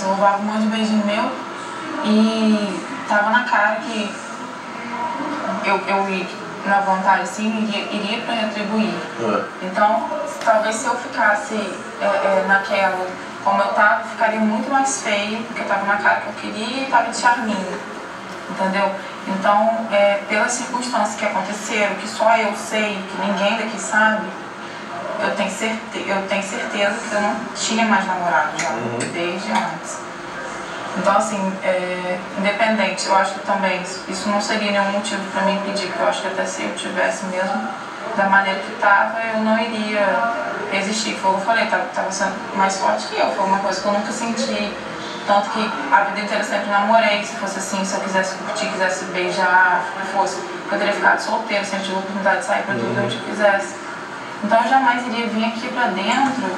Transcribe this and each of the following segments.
eu roubava um monte de beijinho meu e tava na cara que eu na vontade assim, iria pra retribuir. Então, talvez se eu ficasse naquela, como eu tava, ficaria muito mais feio, porque eu tava na cara que eu queria e tava de charminho, entendeu? Então, pelas circunstâncias que aconteceram, que só eu sei, que ninguém daqui sabe, eu tenho certeza que eu não tinha mais namorado já, desde antes. Então, assim, independente, eu acho que também isso não seria nenhum motivo para me impedir, porque eu acho que até se eu tivesse mesmo, da maneira que estava, eu não iria resistir. Foi o que eu falei, estava sendo mais forte que eu, foi uma coisa que eu nunca senti. Tanto que a vida inteira sempre namorei, se fosse assim, se eu quisesse curtir, quisesse beijar, o que fosse, eu teria ficado solteiro, sempre tive a oportunidade de sair para tudo onde eu quisesse. Então eu jamais iria vir aqui para dentro,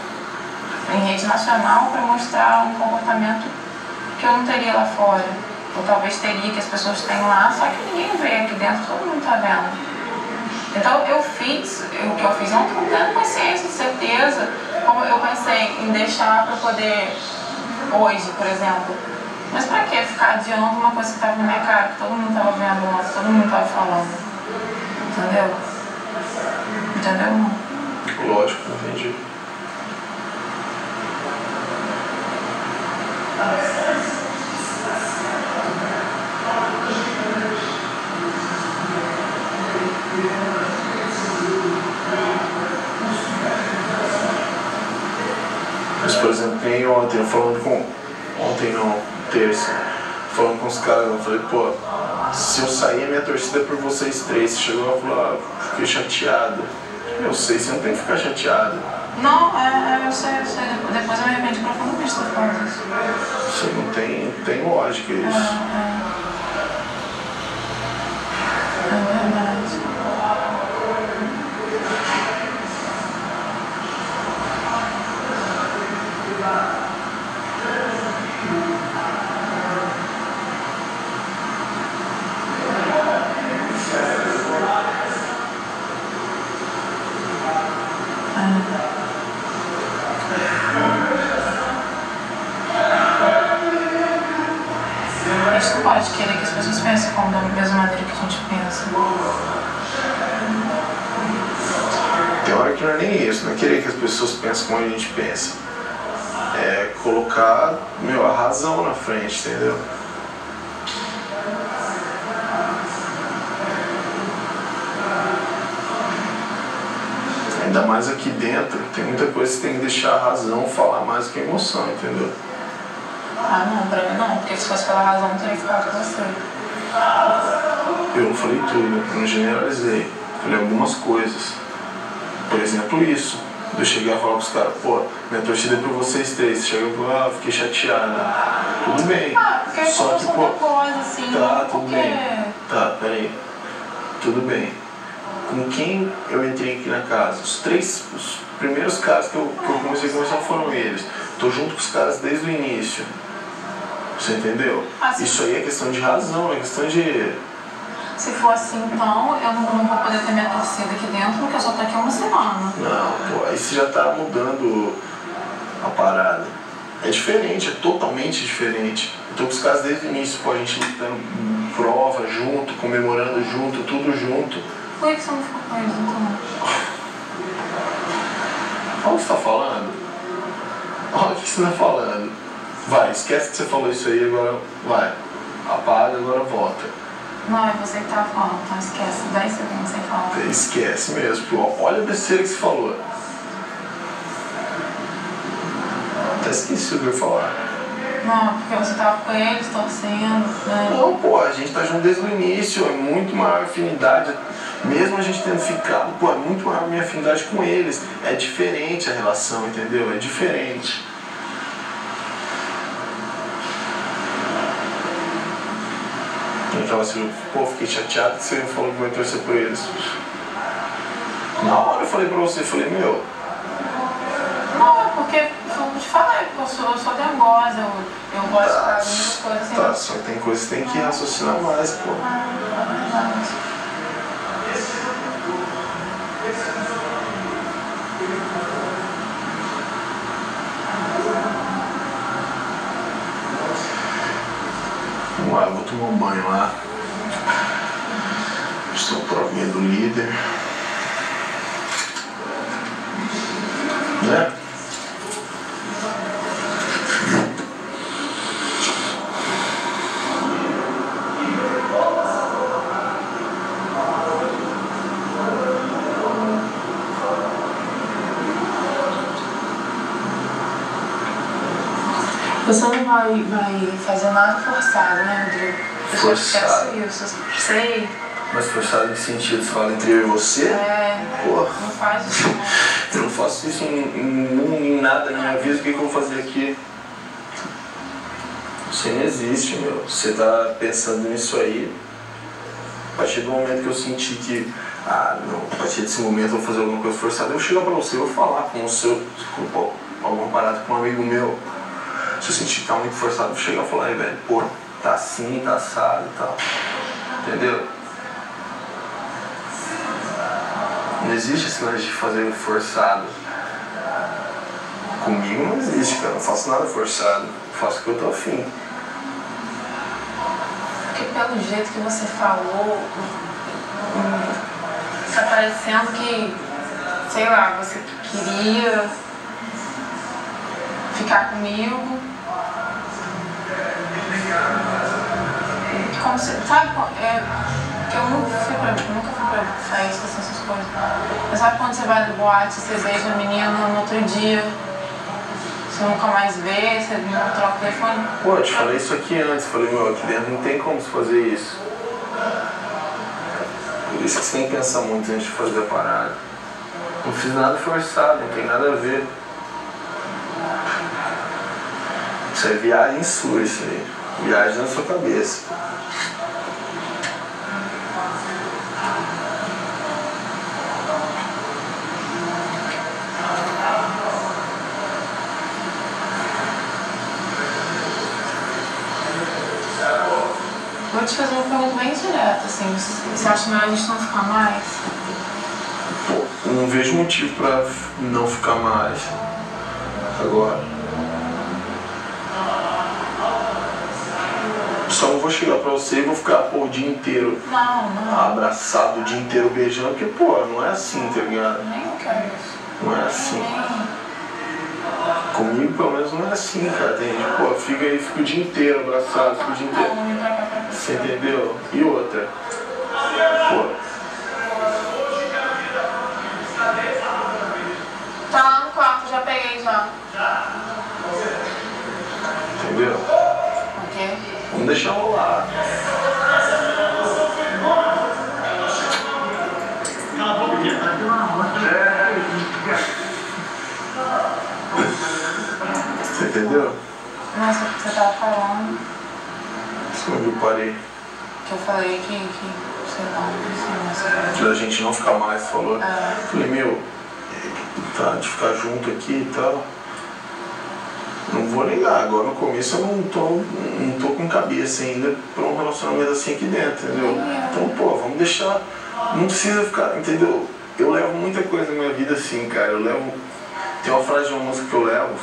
em rede nacional, para mostrar um comportamento que eu não teria lá fora. Ou talvez teria, que as pessoas têm lá, só que ninguém vê aqui dentro, todo mundo está vendo. Então eu fiz, o que eu fiz não com tanta consciência, de certeza, como eu pensei em deixar para poder, hoje, por exemplo. Mas para que ficar adiando uma coisa que estava na minha cara, que todo mundo estava vendo, todo mundo estava falando? Entendeu? Entendeu, não? Lógico, entendi. Mas, por exemplo, tem ontem, ontem não, terça, falando com os caras, eu falei, pô, se eu sair, a minha torcida é por vocês três. Você chegou lá e falou, fiquei chateado. Eu sei, você não tem que ficar chateado. Não, eu sei. Depois eu me arrependi profundamente das coisas. Você não tem lógica isso. É verdade. A gente não pode querer que as pessoas pensem como da mesma maneira que a gente pensa. Tem hora que não é nem isso, não é querer que as pessoas pensem como a gente pensa. É colocar, a razão na frente, entendeu? Ainda mais aqui dentro, tem muita coisa que tem que deixar a razão falar mais do que a emoção, entendeu? Ah, não, pra mim não, porque se fosse pela razão, eu teria ficado com você. Eu não falei tudo, eu não generalizei. Falei algumas coisas. Por exemplo, isso. Eu cheguei a falar pros caras, pô, minha torcida é por vocês três. Você chegou e falou, fiquei chateada. Tudo bem. Porque só que, pô, depois, assim, tá, tudo porque... bem. Tá, peraí. Tudo bem. Com quem eu entrei aqui na casa? Os primeiros caras que eu comecei a conversar foram eles. Tô junto com os caras desde o início. Você entendeu? Isso aí é questão de razão, é questão de... Se for assim, então, eu não vou poder ter minha torcida aqui dentro, porque eu só tô aqui uma semana. Não, pô, aí você já tá mudando a parada. É diferente, é totalmente diferente. Eu tô com os caras desde o início, pô, a gente lutando prova junto, comemorando junto, tudo junto. Por que você não ficou com eles, então? Olha o que você tá falando. Olha o que você tá falando. Vai, esquece que você falou isso aí, agora vai. Apaga, agora volta. Não, é você que tava falando, então esquece. 10 segundos sem falar. Esquece mesmo, pô. Olha a besteira que você falou. Até esqueci o que eu ia falar. Não, porque você tava com eles, torcendo, né? Não, pô, a gente tá junto desde o início, é muito maior afinidade. Mesmo a gente tendo ficado, pô, é muito maior a minha afinidade com eles. É diferente a relação, entendeu? É diferente. Então assim, pô, fiquei chateado que você falou que vai torcer por eles. Na hora eu falei pra você, falei, meu... Não, é porque eu te falei, eu sou dengosa, eu gosto de fazer muitas coisas assim. Tá, só tem coisas que tem que raciocinar mais, pô. É verdade. Vamos lá, eu vou tomar um banho lá. Estou provinha do líder. Né? Você não vai fazer nada forçado, né, Rodrigo? Forçado? Eu sei. Mas forçado em que sentido? Você fala entre eu e você? É. Porra. Não faz isso, não. Eu não faço isso em nada na minha vida. O que eu vou fazer aqui? Isso não existe, meu. Você tá pensando nisso aí. A partir do momento que eu senti que, não, a partir desse momento eu vou fazer alguma coisa forçada, eu vou chegar pra você, eu vou falar com o seu, alguma parada com um amigo meu. Se eu sentir que tá muito forçado, eu vou chegar e falar, velho, pô, tá assim, tá assado e tal. Entendeu? Não existe esse lance de fazer forçado. Comigo não existe, cara. Eu não faço nada forçado. Eu faço o que eu tô afim. Porque pelo jeito que você falou, tá parecendo que, sei lá, você queria ficar comigo. Como se, sabe, que eu nunca fui pra festa, essas coisas. Mas sabe quando você vai no boate, você beija a menina no outro dia, você nunca mais vê, você não troca o telefone? Pô, eu te falei isso aqui antes, falei, meu, aqui dentro não tem como se fazer isso. Por isso que você tem que pensar muito antes de fazer a parada. Não fiz nada forçado, não tem nada a ver. Isso é viagem sua, isso aí. Viagem na sua cabeça. Vou te fazer uma pergunta bem direta, assim, você acha melhor a gente não ficar mais? Pô, eu não vejo motivo pra não ficar mais agora. Só não vou chegar pra você e vou ficar, pô, o dia inteiro abraçado, o dia inteiro beijando, porque, pô, não é assim, tá ligado? Nem eu quero isso. Não é assim. Comigo, pelo menos, não é assim, cara. Tem gente, pô, fica o dia inteiro abraçado, fica o dia inteiro. Você entendeu? E outra? Pô. Tá lá no quarto, já peguei já. Entendeu? Ok. Vamos deixar rolar. Você entendeu? Nossa, o que você tava falando? Onde eu parei? Que eu falei que sei lá, não sei. Da gente não ficar mais, falou? Falei, meu, tá, de ficar junto aqui e tal. Não vou negar, agora no começo eu não tô com cabeça ainda pra um relacionamento assim aqui dentro, entendeu? Então, pô, vamos deixar. Não precisa ficar, entendeu? Eu levo muita coisa na minha vida assim, cara. Tem uma frase de uma música que eu levo,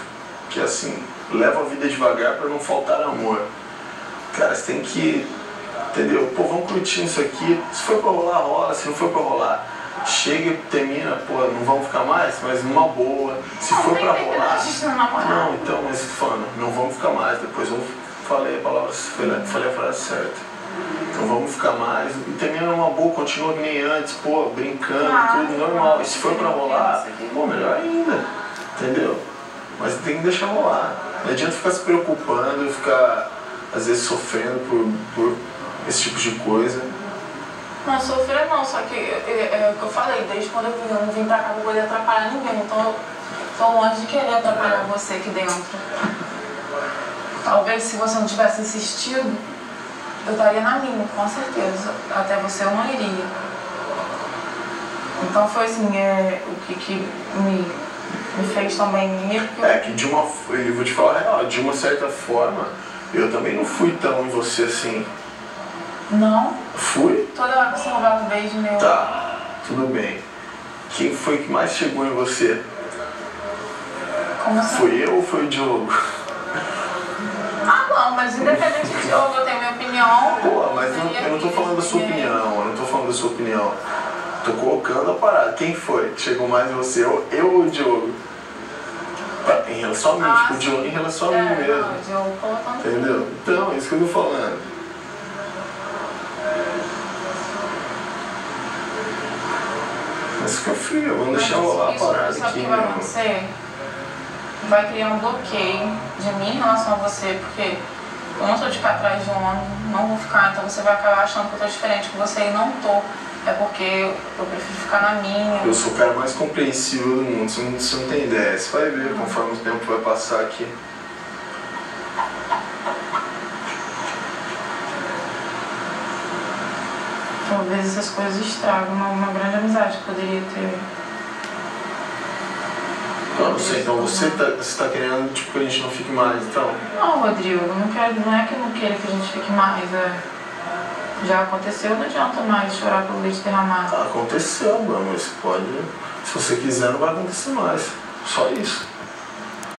que é assim, leva a vida devagar pra não faltar amor. Cara, você tem que, entendeu? Pô, vamos curtir isso aqui. Se for pra rolar, rola. Se não for pra rolar, chega e termina. Pô, não vamos ficar mais, mas numa boa. Se for pra rolar... Não, então, mas falando, não vamos ficar mais. Depois eu falei a frase certa. Não vamos ficar mais. E termina numa boa, continua que nem antes. Pô, brincando, tudo normal. E se for pra rolar, pô, melhor ainda. Entendeu? Mas tem que deixar rolar. Não adianta ficar se preocupando, ficar... às vezes sofrendo por esse tipo de coisa. Não, sofrer não, só que é o que eu falei, desde quando eu não vim pra cá pra poder atrapalhar ninguém, então eu tô longe de querer atrapalhar você aqui dentro. Talvez se você não tivesse insistido, eu estaria na minha, com certeza. Até você eu não iria. Então foi assim, o que me fez também ir. É que eu vou te falar a real, de uma certa forma, eu também não fui tão em você assim. Não? Fui? Toda hora que você roubava um beijo meu. Tá, tudo bem. Quem foi que mais chegou em você? Como assim? Foi eu ou foi o Diogo? Ah, não, mas independente de Diogo, eu tenho minha opinião. não tô falando da sua opinião, eu não tô falando da sua opinião. Tô colocando a parada. Quem foi? Chegou mais em você? Eu ou o Diogo? Em relação a mim, tipo, o Diogo em relação a mim mesmo. Não, o Diogo colocando. Entendeu? Então, é isso que eu tô falando. Mas fica frio, vamos deixar rolar a parada aqui. Sabe o que vai acontecer? Vai criar um bloqueio de mim em relação a você, porque eu não tô de ficar atrás de um homem, não vou ficar, então você vai acabar achando que eu tô diferente com você e não tô. É porque eu prefiro ficar na minha. Eu sou o cara mais compreensivo do mundo, você não tem ideia. Você vai ver conforme o tempo vai passar aqui. Talvez essas coisas estragam uma grande amizade que poderia ter. Não sei, então você tá querendo tipo, que a gente não fique mais, então? Não, Rodrigo, não é que eu não queira que a gente fique mais, já aconteceu, não adianta mais chorar pelo leite derramado. Aconteceu, mas pode. Se você quiser, não vai acontecer mais. Só isso.